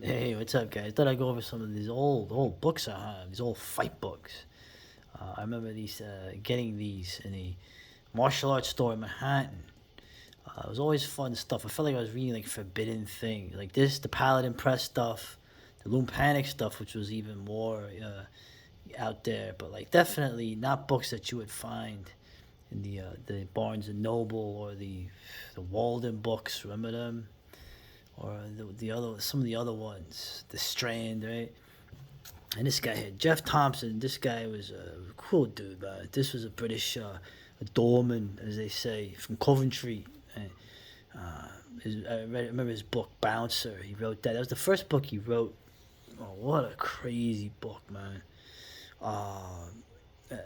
Hey, what's up, guys? Thought I'd go over some of these old books I have, these old fight books. I remember getting these in a martial arts store in Manhattan. It was always fun stuff. I felt like I was reading like forbidden things, like this, the Paladin Press stuff, the Loom Panic stuff, which was even more out there. But like, definitely not books that you would find in the Barnes and Noble or the Walden books. Remember them? Or the other some of the other ones, the Strand, right? And this guy here, Geoff Thompson. This guy was a cool dude, man. This was a British a doorman, as they say, from Coventry. And, I remember his book Bouncer. He wrote that. That was the first book he wrote. Oh, what a crazy book, man! Uh,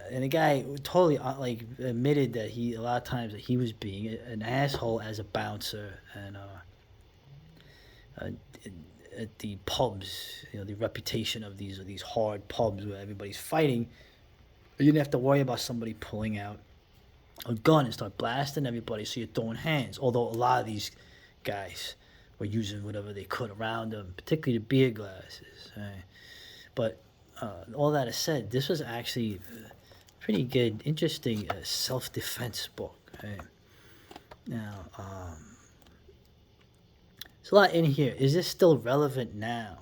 and the guy totally like admitted that he a lot of times that he was being an asshole as a bouncer uh, at the pubs. You know, the reputation of these hard pubs where everybody's fighting. You didn't have to worry about somebody pulling out a gun and start blasting everybody, so you're throwing hands. Although a lot of these guys were using whatever they could around them, particularly the beer glasses. Right? But all that is said, this was actually a pretty good, interesting self-defense book. Right? Now, there's a lot in here. Is this still relevant now?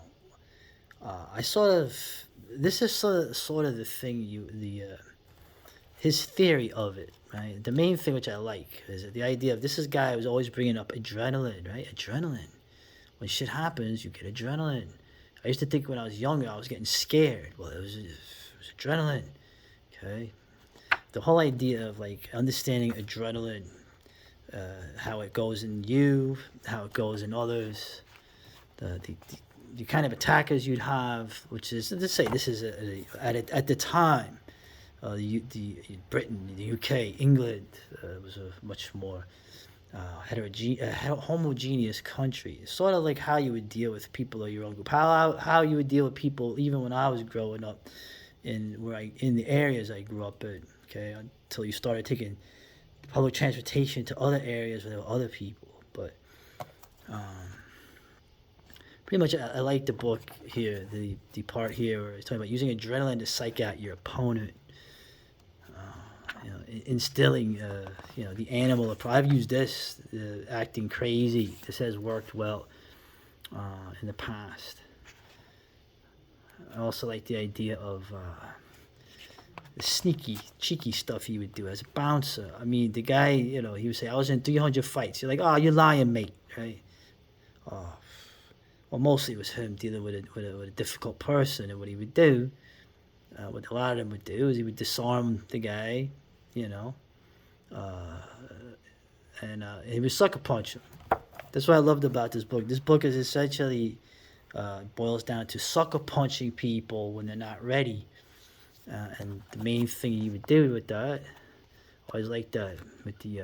I sort of this is sort of the thing you the his theory of it, right? The main thing which I like is that the idea of this is guy was always bringing up adrenaline, right? Adrenaline. When shit happens, you get adrenaline. I used to think when I was younger, I was getting scared. Well, it was adrenaline, okay? The whole idea of like understanding adrenaline, how it goes in you, how it goes in others, the kind of attackers you'd have, which is to say, this is at the time, the Britain, the UK, England was a much more homogeneous country. It's sort of like how you would deal with people of your own group, how you would deal with people even when I was growing up in the areas I grew up in. Okay, until you started taking public transportation to other areas where there were other people, but. Pretty much, I like the book here, the part here where it's talking about using adrenaline to psych out your opponent. Instilling, the animal. I've used this, acting crazy. This has worked well in the past. I also like the idea of the sneaky, cheeky stuff he would do as a bouncer. I mean, the guy, he would say, "I was in 300 fights." You're like, "Oh, you're lying, mate," right? Oh, well, mostly it was him dealing with a difficult person, and what he would do, what a lot of them would do, is he would disarm the guy, you know, uh, and he would sucker punch him. That's what I loved about this book. This book is essentially boils down to sucker punching people when they're not ready, and the main thing you would do with that, I always like that with the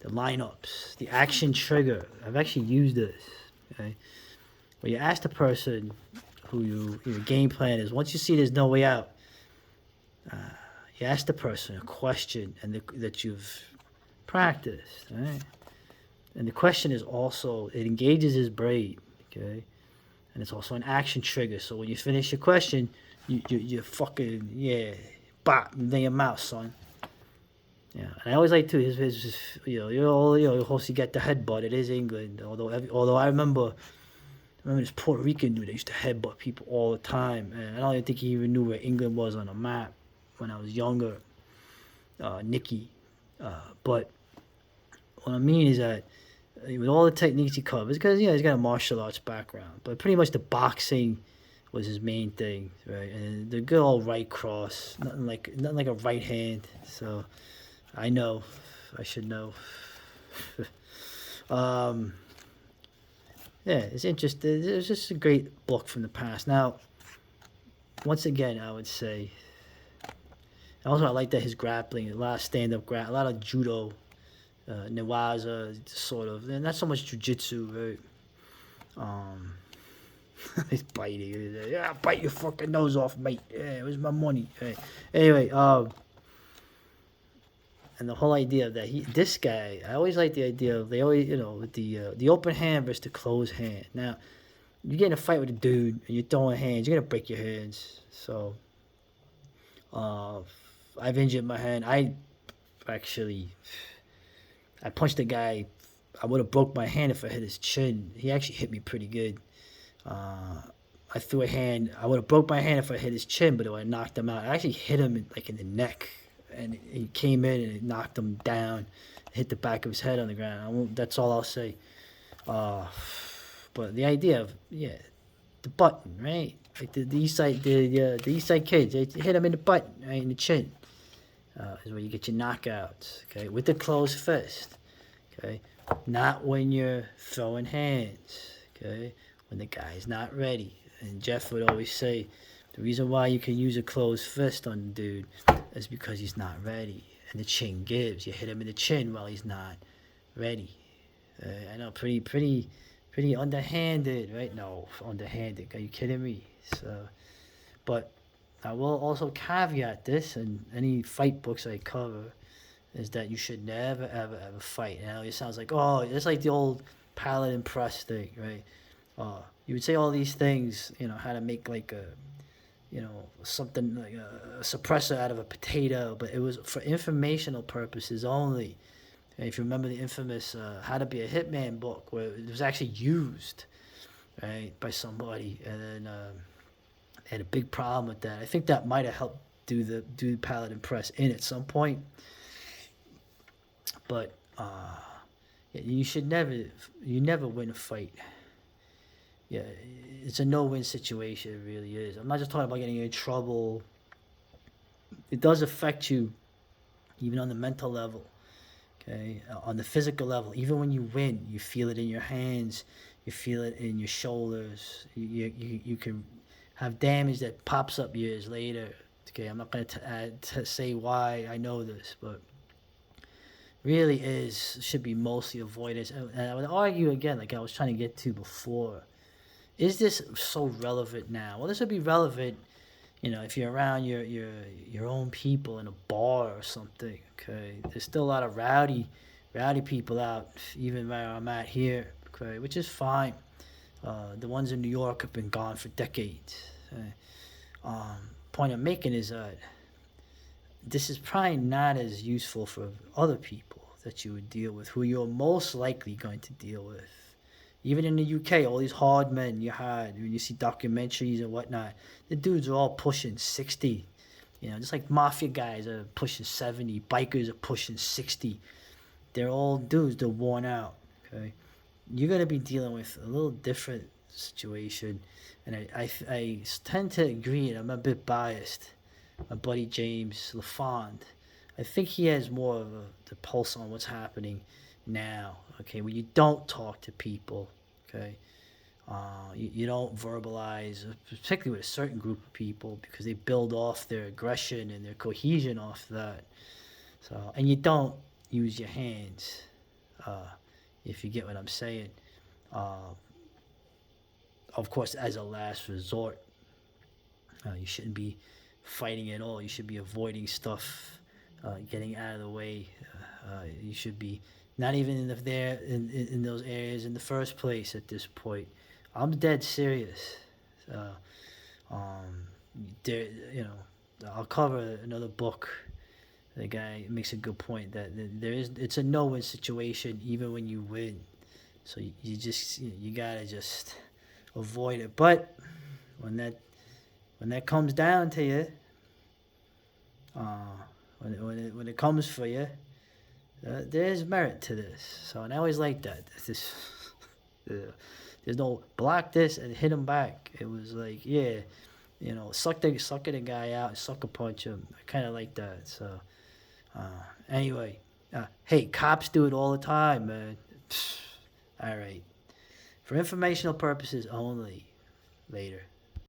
lineups, the action trigger. I've actually used this. Okay, where you ask the person who your game plan is. Once you see there's no way out, uh, you ask the person a question that you've practiced, right? And the question is also, it engages his brain, okay? And it's also an action trigger. So when you finish your question, you fucking, yeah, bop, in your mouth, son. Yeah, and I always like to his of course you get the headbutt. It is England, although I remember this Puerto Rican dude that used to headbutt people all the time, and I don't even think he even knew where England was on a map when I was younger, Nicky. But what I mean is that with all the techniques he covers, because he's got a martial arts background, but pretty much the boxing was his main thing, right? And the good old right cross, nothing like a right hand. So I know, I should know. um, yeah, it's interesting. It's just a great book from the past. Now, once again, I would say. Also, I like that his grappling, a lot of stand-up a lot of judo, newaza, sort of, and not so much jujitsu, right? He's biting. He's like, yeah, bite your fucking nose off, mate. Yeah, where's my money? Hey. Anyway, and the whole idea of that this guy, I always like the idea of they always, with the open hand versus the closed hand. Now, you get in a fight with a dude and you're throwing hands, you're gonna break your hands. So, uh, I've injured my hand. Actually, I punched a guy. I would have broke my hand if I hit his chin. He actually hit me pretty good. Uh, I threw a hand. I would have broke my hand if I hit his chin, but it would have knocked him out. I actually hit him in the neck, and he came in and it knocked him down, hit the back of his head on the ground. That's all I'll say. Uh, but the idea of the button, right? Like the East Side, the East Side kids, they hit him in the button, right in the chin. Is where you get your knockouts. Okay, with the closed fist. Okay, not when you're throwing hands. Okay, when the guy's not ready. And Geoff would always say, the reason why you can use a closed fist on the dude is because he's not ready, and the chin gives. You hit him in the chin while he's not ready. I know, pretty underhanded, right? No, underhanded. Are you kidding me? So, but I will also caveat this, and any fight books I cover, is that you should never, ever, ever fight. You know, it sounds like, oh, it's like the old Paladin Press thing, right? You would say all these things, how to make like something like a suppressor out of a potato, but it was for informational purposes only. And if you remember the infamous How to Be a Hitman book, where it was actually used, right, by somebody, and then had a big problem with that. I think that might have helped do Paladin Press in at some point, but you never win a fight. Yeah, it's a no-win situation. It really is. I'm not just talking about getting in trouble. It does affect you, even on the mental level. Okay, on the physical level, even when you win, you feel it in your hands, you feel it in your shoulders. You can have damage that pops up years later. Okay, I'm not going to say why I know this, but really should be mostly avoided. And I would argue again, like I was trying to get to before, is this so relevant now? Well, this would be relevant, if you're around your own people in a bar or something. Okay, there's still a lot of rowdy people out, even where I'm at here. Okay, which is fine. The ones in New York have been gone for decades. Point I'm making is that this is probably not as useful for other people that you would deal with, who you're most likely going to deal with. Even in the UK, all these hard men you had, when you see documentaries and whatnot, the dudes are all pushing 60. Just like mafia guys are pushing 70, bikers are pushing 60. They're all dudes, they're worn out, okay? You're going to be dealing with a little different situation, and I tend to agree, and I'm a bit biased. My buddy James LaFond, I think he has more of the pulse on what's happening now, okay, when you don't talk to people, okay, you don't verbalize, particularly with a certain group of people, because they build off their aggression and their cohesion off that. So, and you don't use your hands, if you get what I'm saying. Of course, as a last resort, you shouldn't be fighting at all. You should be avoiding stuff, getting out of the way. You should be not even in those areas in the first place at this point. I'm dead serious. There, I'll cover another book. The guy makes a good point that it's a no-win situation even when you win. So you gotta just avoid it. But when that comes down to you, when it comes for you, there's merit to this. So, and I always like that. There's no block this and hit him back. It was like, suck the guy out, sucker punch him. I kind of like that. So, anyway, hey, cops do it all the time, man. All right. For informational purposes only. Later.